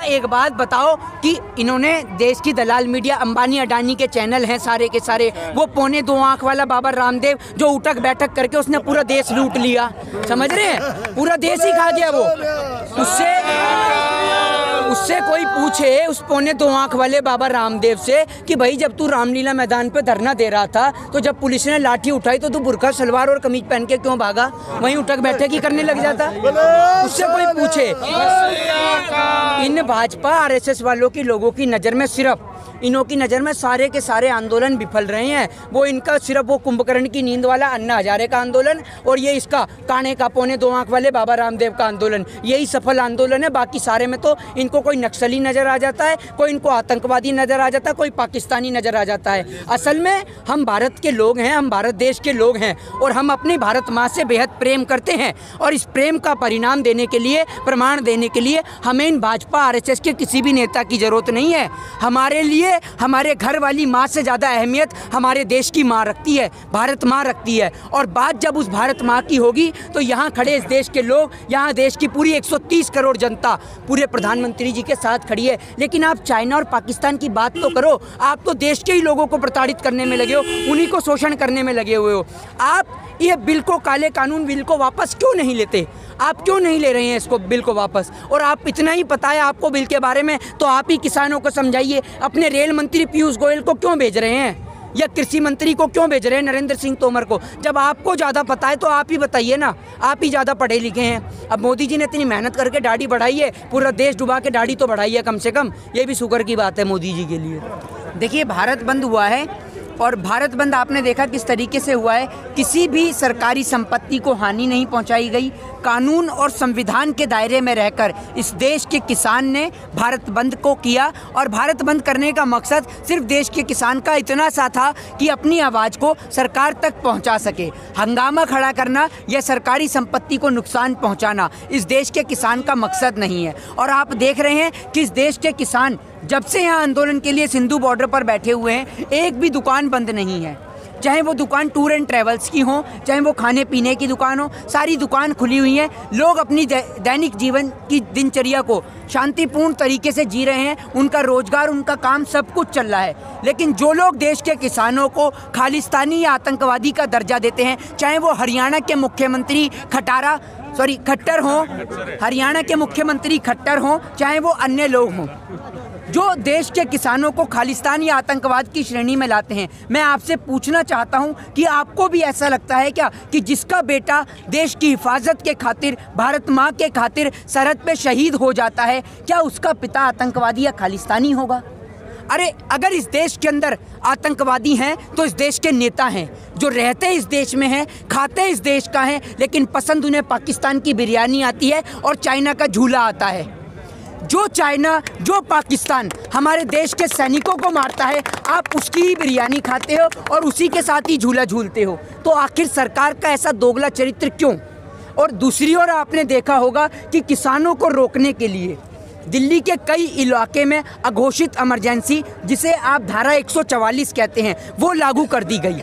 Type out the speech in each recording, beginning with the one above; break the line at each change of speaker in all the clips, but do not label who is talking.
एक बात बताओ कि इन्होंने देश की दलाल मीडिया अंबानी अडानी के चैनल हैं सारे के सारे, वो पौने 2 आंख वाला बाबा रामदेव जो उठक बैठक करके उसने पूरा देश लूट लिया, समझ रहे हैं, पूरा देश ही खा गया वो। उससे कोई पूछे उस पौने 2 आंख वाले बाबा रामदेव से कि भाई जब तू रामलीला मैदान पे धरना दे रहा था तो जब पुलिस ने लाठी उठाई तो तू बुर्का सलवार और कमीज पहन के क्यों भागा, वहीं उठक बैठक ही करने लग जाता। उससे कोई पूछे। इन भाजपा आरएसएस वालों की लोगों की नज़र में सिर्फ इन्हों की नज़र में सारे के सारे आंदोलन विफल रहे हैं। वो इनका सिर्फ वो कुंभकर्ण की नींद वाला अन्ना हजारे का आंदोलन और ये इसका काने का पौने 2 आंख वाले बाबा रामदेव का आंदोलन, यही सफल आंदोलन है। बाकी सारे में तो इनको कोई नक्सली नज़र आ जाता है, कोई इनको आतंकवादी नज़र आ जाता है, कोई पाकिस्तानी नज़र आ जाता है। असल में हम भारत के लोग हैं, हम भारत देश के लोग हैं और हम अपनी भारत माँ से बेहद प्रेम करते हैं और इस प्रेम का परिणाम देने के लिए, प्रमाण देने के लिए हमें इन भाजपा आरएसएस के किसी भी नेता की ज़रूरत नहीं है। हमारे लिए हमारे घर वाली माँ से ज़्यादा अहमियत हमारे देश की माँ रखती है, भारत माँ रखती है। और बात जब उस भारत माँ की होगी तो यहाँ खड़े इस देश के लोग, यहाँ देश की पूरी 130 करोड़ जनता पूरे प्रधानमंत्री जी के साथ खड़ी है। लेकिन आप चाइना और पाकिस्तान की बात तो करो, आप तो देश के ही लोगों को प्रताड़ित करने में लगे हो, उन्हीं को शोषण करने में लगे हुए हो। आप ये बिल को, काले कानून बिल को वापस क्यों नहीं लेते? आप क्यों नहीं ले रहे हैं इसको, बिल को वापस? और आप इतना ही पता है आपको बिल के बारे में तो आप ही किसानों को समझाइए। अपने रेल मंत्री पीयूष गोयल को क्यों भेज रहे हैं या कृषि मंत्री को क्यों भेज रहे हैं, नरेंद्र सिंह तोमर को? जब आपको ज़्यादा पता है तो आप ही बताइए ना, आप ही ज़्यादा पढ़े लिखे हैं। अब मोदी जी ने इतनी मेहनत करके दाढ़ी बढ़ाई है, पूरा देश डुबा के दाढ़ी तो बढ़ाई है कम से कम, ये भी शुक्र की बात है मोदी जी के लिए। देखिए भारत बंद हुआ है और भारत बंद आपने देखा किस तरीके से हुआ है। किसी भी सरकारी संपत्ति को हानि नहीं पहुंचाई गई। कानून और संविधान के दायरे में रहकर इस देश के किसान ने भारत बंद को किया और भारत बंद करने का मकसद सिर्फ देश के किसान का इतना सा था कि अपनी आवाज़ को सरकार तक पहुंचा सके। हंगामा खड़ा करना या सरकारी संपत्ति को नुकसान पहुंचाना इस देश के किसान का मकसद नहीं है। और आप देख रहे हैं कि इस देश के किसान जब से यहाँ आंदोलन के लिए सिंधु बॉर्डर पर बैठे हुए हैं, एक भी दुकान बंद नहीं है। चाहे वो दुकान टूर एंड ट्रैवल्स की हो, चाहे वो खाने पीने की दुकान हो, सारी दुकान खुली हुई हैं। लोग अपनी दैनिक जीवन की दिनचर्या को शांतिपूर्ण तरीके से जी रहे हैं, उनका रोजगार, उनका काम, सब कुछ चल रहा है। लेकिन जो लोग देश के किसानों को खालिस्तानी या आतंकवादी का दर्जा देते हैं, चाहे वो हरियाणा के मुख्यमंत्री खट्टर हों, हरियाणा के मुख्यमंत्री खट्टर हों, चाहे वो अन्य लोग हों, जो देश के किसानों को खालिस्तान या आतंकवाद की श्रेणी में लाते हैं, मैं आपसे पूछना चाहता हूं कि आपको भी ऐसा लगता है क्या कि जिसका बेटा देश की हिफाजत के खातिर, भारत माँ के खातिर सरहद पे शहीद हो जाता है, क्या उसका पिता आतंकवादी या खालिस्तानी होगा? अरे अगर इस देश के अंदर आतंकवादी हैं तो इस देश के नेता हैं, जो रहते इस देश में हैं, खाते इस देश का हैं, लेकिन पसंद उन्हें पाकिस्तान की बिरयानी आती है और चाइना का झूला आता है। जो चाइना, जो पाकिस्तान हमारे देश के सैनिकों को मारता है, आप उसकी ही बिरयानी खाते हो और उसी के साथ ही झूला झूलते हो। तो आखिर सरकार का ऐसा दोगला चरित्र क्यों? और दूसरी ओर आपने देखा होगा कि किसानों को रोकने के लिए दिल्ली के कई इलाके में अघोषित इमरजेंसी, जिसे आप धारा 144 कहते हैं, वो लागू कर दी गई।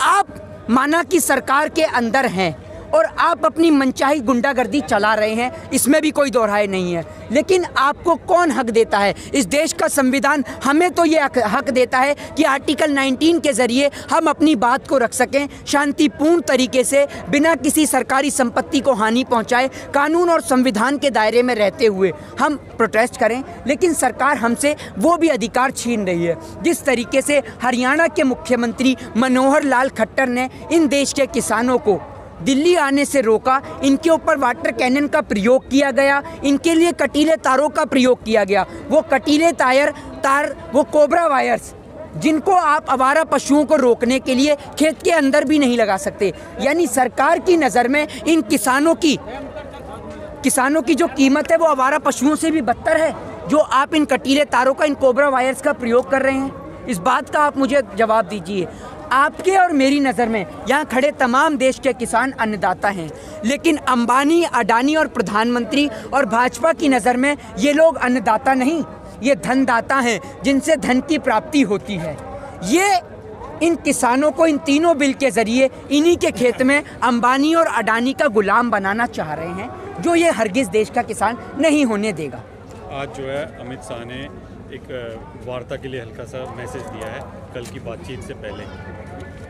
आप माना कि सरकार के अंदर हैं और आप अपनी मनचाही गुंडागर्दी चला रहे हैं, इसमें भी कोई दो राय नहीं है। लेकिन आपको कौन हक देता है? इस देश का संविधान हमें तो ये हक देता है कि आर्टिकल 19 के ज़रिए हम अपनी बात को रख सकें शांतिपूर्ण तरीके से, बिना किसी सरकारी संपत्ति को हानि पहुंचाए, कानून और संविधान के दायरे में रहते हुए हम प्रोटेस्ट करें। लेकिन सरकार हमसे वो भी अधिकार छीन रही है। जिस तरीके से हरियाणा के मुख्यमंत्री मनोहर लाल खट्टर ने इन देश के किसानों को दिल्ली आने से रोका, इनके ऊपर वाटर कैनन का प्रयोग किया गया, इनके लिए कटीले तारों का प्रयोग किया गया। वो कटीले तार, वो कोबरा वायर्स, जिनको आप आवारा पशुओं को रोकने के लिए खेत के अंदर भी नहीं लगा सकते। यानी सरकार की नज़र में इन किसानों की जो कीमत है वो आवारा पशुओं से भी बदतर है, जो आप इन कटीले तारों का, इन कोबरा वायर्स का प्रयोग कर रहे हैं। इस बात का आप मुझे जवाब दीजिए। आपके और मेरी नज़र में यहाँ खड़े तमाम देश के किसान अन्नदाता हैं, लेकिन अंबानी, अडानी और प्रधानमंत्री और भाजपा की नज़र में ये लोग अन्नदाता नहीं, ये धनदाता हैं, जिनसे धन की प्राप्ति होती है। ये इन किसानों को इन तीनों बिल के ज़रिए इन्हीं के खेत में अंबानी और अडानी का गुलाम बनाना चाह रहे हैं, जो ये हरगिज़ देश का किसान नहीं होने देगा।
आज जो है अमित शाह ने एक वार्ता के लिए हल्का सा मैसेज दिया है कल की बातचीत से पहले,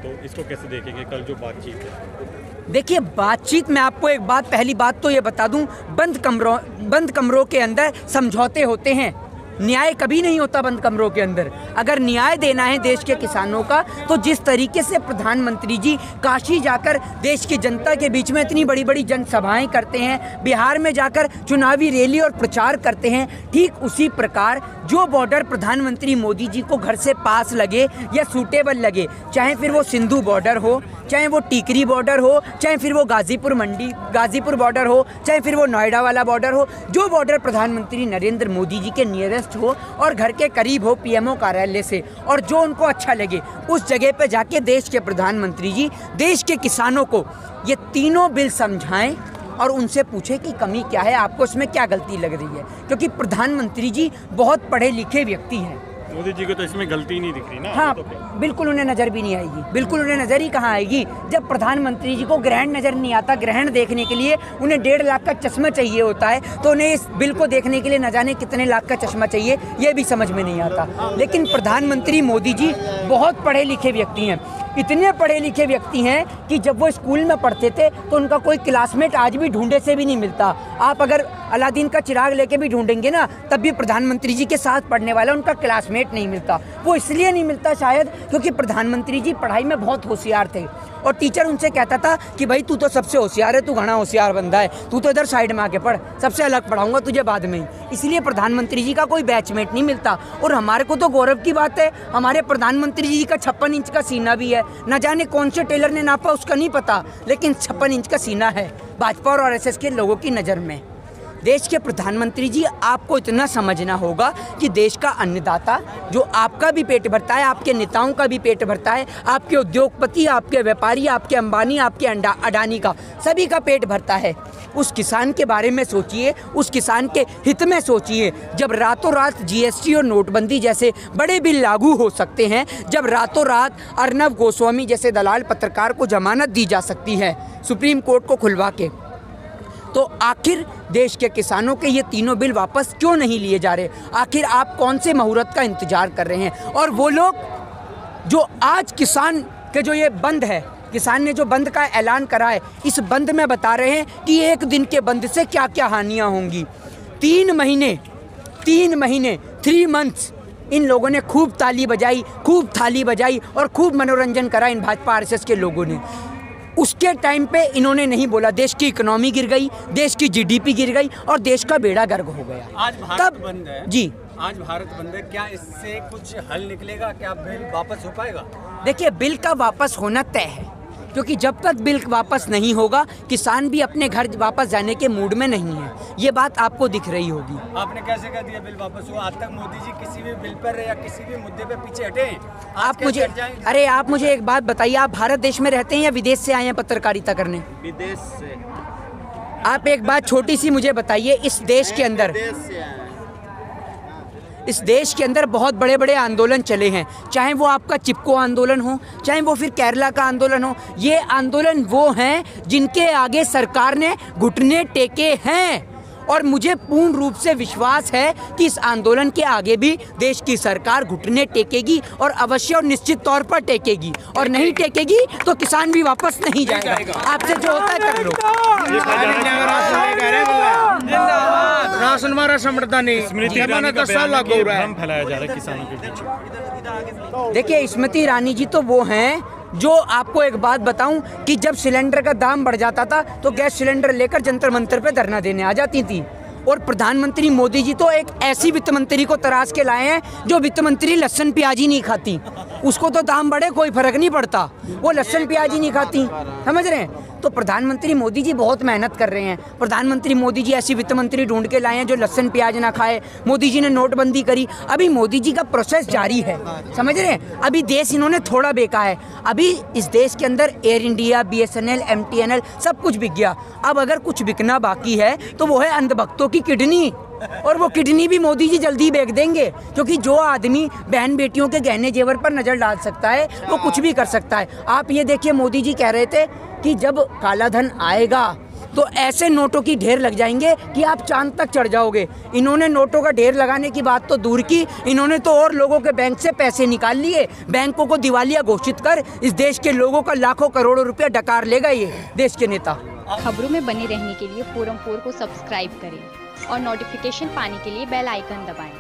तो इसको कैसे देखेंगे? कल जो बातचीत है,
देखिए बातचीत में आपको एक बात, पहली बात तो ये बता दूं, बंद कमरों के अंदर समझौते होते हैं, न्याय कभी नहीं होता बंद कमरों के अंदर। अगर न्याय देना है देश के किसानों का, तो जिस तरीके से प्रधानमंत्री जी काशी जाकर देश की जनता के बीच में इतनी बड़ी बड़ी जनसभाएं करते हैं, बिहार में जाकर चुनावी रैली और प्रचार करते हैं, ठीक उसी प्रकार जो बॉर्डर प्रधानमंत्री मोदी जी को घर से पास लगे या सूटेबल लगे, चाहे फिर वो सिंधु बॉर्डर हो, चाहे वो टीकरी बॉर्डर हो, चाहे फिर वो गाजीपुर बॉर्डर हो, चाहे फिर वो नोएडा वाला बॉर्डर हो, जो बॉर्डर प्रधानमंत्री नरेंद्र मोदी जी के नियरेस्ट हो और घर के करीब हो पीएमओ कार्यालय से, और जो उनको अच्छा लगे उस जगह पे जाके देश के प्रधानमंत्री जी देश के किसानों को ये तीनों बिल समझाएं और उनसे पूछे कि कमी क्या है, आपको इसमें क्या गलती लग रही है। क्योंकि प्रधानमंत्री जी बहुत पढ़े लिखे व्यक्ति हैं।
मोदी जी को तो इसमें गलती नहीं दिख रही ना।
हाँ,
तो
बिल्कुल उन्हें नज़र भी नहीं आएगी, बिल्कुल उन्हें नज़र ही कहाँ आएगी जब प्रधानमंत्री जी को ग्रहण नज़र नहीं आता। ग्रहण देखने के लिए उन्हें 1.5 लाख का चश्मा चाहिए होता है, तो उन्हें इस बिल को देखने के लिए न जाने कितने लाख का चश्मा चाहिए, ये भी समझ में नहीं आता। लेकिन प्रधानमंत्री मोदी जी बहुत पढ़े लिखे व्यक्ति हैं, इतने पढ़े लिखे व्यक्ति हैं कि जब वो स्कूल में पढ़ते थे तो उनका कोई क्लासमेट आज भी ढूंढे से भी नहीं मिलता। आप अगर अलादीन का चिराग लेके भी ढूंढेंगे ना, तब भी प्रधानमंत्री जी के साथ पढ़ने वाला उनका क्लासमेट नहीं मिलता। वो इसलिए नहीं मिलता शायद क्योंकि प्रधानमंत्री जी पढ़ाई में बहुत होशियार थे, और टीचर उनसे कहता था कि भाई तू तो सबसे होशियार है, तू घना होशियार बंदा है, तू तो इधर साइड में आके पढ़, सबसे अलग पढ़ाऊंगा तुझे बाद में ही। इसलिए प्रधानमंत्री जी का कोई बैचमेट नहीं मिलता। और हमारे को तो गौरव की बात है, हमारे प्रधानमंत्री जी का 56 इंच का सीना भी है। न जाने कौन से टेलर ने नापा उसका नहीं पता, लेकिन 56 इंच का सीना है भाजपा और आरएसएस के लोगों की नज़र में। देश के प्रधानमंत्री जी, आपको इतना समझना होगा कि देश का अन्नदाता जो आपका भी पेट भरता है, आपके नेताओं का भी पेट भरता है, आपके उद्योगपति, आपके व्यापारी, आपके अंबानी, आपके अडानी का, सभी का पेट भरता है। उस किसान के बारे में सोचिए, उस किसान के हित में सोचिए। जब रातों रात जीएसटी और नोटबंदी जैसे बड़े बिल लागू हो सकते हैं, जब रातों रात अर्नब गोस्वामी जैसे दलाल पत्रकार को जमानत दी जा सकती है सुप्रीम कोर्ट को खुलवा के, तो आखिर देश के किसानों के ये तीनों बिल वापस क्यों नहीं लिए जा रहे? आखिर आप कौन से मुहूर्त का इंतजार कर रहे हैं? और वो लोग जो आज किसान के जो ये बंद है, किसान ने जो बंद का ऐलान करा है, इस बंद में बता रहे हैं कि एक दिन के बंद से क्या क्या हानियां होंगी। 3 महीने 3 मंथ्स इन लोगों ने खूब ताली बजाई, खूब थाली बजाई और खूब मनोरंजन करा इन भाजपा आरएसएस के लोगों ने। उसके टाइम पे इन्होंने नहीं बोला, देश की इकोनॉमी गिर गई, देश की जीडीपी गिर गई और देश का बेड़ा गर्क हो गया।
आज भारत बंद है
जी,
आज भारत बंद है, क्या इससे कुछ हल निकलेगा? क्या बिल वापस हो पाएगा?
देखिए बिल का वापस होना तय है, क्योंकि जब तक बिल वापस नहीं होगा किसान भी अपने घर वापस जाने के मूड में नहीं है। ये बात आपको दिख रही होगी।
आपने कैसे कह दिया बिल वापस हुआ? आज तक मोदी जी किसी भी बिल पर या किसी भी मुद्दे पे पीछे हटे?
आप मुझे एक बात बताइए, आप भारत देश में रहते हैं या विदेश से आए हैं पत्रकारिता करने?
विदेश से।
आप एक बात छोटी सी मुझे बताइए, इस देश के अंदर बहुत बड़े बड़े आंदोलन चले हैं, चाहे वो आपका चिपको आंदोलन हो, चाहे वो फिर केरला का आंदोलन हो। ये आंदोलन वो हैं जिनके आगे सरकार ने घुटने टेके हैं, और मुझे पूर्ण रूप से विश्वास है कि इस आंदोलन के आगे भी देश की सरकार घुटने टेकेगी, और अवश्य और निश्चित तौर पर टेकेगी, और नहीं टेकेगी तो किसान भी वापस नहीं जाएगा। आपसे जो होता है कर लो।
राशन मारा समझता नहीं,
स्मृति ईरानी का भ्रम फैलाया जा रहा है किसानों के बीच।
देखिए स्मृति ईरानी जी तो वो हैं जो, आपको एक बात बताऊं कि जब सिलेंडर का दाम बढ़ जाता था तो गैस सिलेंडर लेकर जंतर मंतर पे धरना देने आ जाती थी। और प्रधानमंत्री मोदी जी तो एक ऐसी वित्त मंत्री को तराश के लाए हैं जो वित्त मंत्री लहसुन प्याज ही नहीं खाती। उसको तो दाम बढ़े कोई फर्क नहीं पड़ता, वो लहसुन प्याज ही नहीं खाती, समझ रहे हैं? तो प्रधानमंत्री मोदी जी बहुत मेहनत कर रहे हैं। प्रधानमंत्री मोदी जी ऐसी वित्त मंत्री ढूंढ के लाए हैं जो लहसुन प्याज ना खाए। मोदी जी ने नोटबंदी करी, अभी मोदी जी का प्रोसेस जारी है, समझ रहे हैं? अभी देश इन्होंने थोड़ा बेचा है, अभी इस देश के अंदर एयर इंडिया, BSNL, MTNL सब कुछ बिक गया। अब अगर कुछ बिकना बाकी है तो वो है अंधभक्तों की किडनी, और वो किडनी भी मोदी जी जल्दी बेच देंगे, क्योंकि जो आदमी बहन बेटियों के गहने जेवर पर नज़र डाल सकता है वो कुछ भी कर सकता है। आप ये देखिए, मोदी जी कह रहे थे कि जब काला धन आएगा तो ऐसे नोटों की ढेर लग जाएंगे कि आप चांद तक चढ़ जाओगे। इन्होंने नोटों का ढेर लगाने की बात तो दूर की, इन्होंने तो और लोगों के बैंक से पैसे निकाल लिए। बैंकों को दिवालिया घोषित कर इस देश के लोगों का लाखों करोड़ों रुपया डकार लेगा ये देश के नेता।
खबरों में बने रहने के लिए फोरम 4 को सब्सक्राइब करें और नोटिफिकेशन पाने के लिए बेल आइकन दबाएं।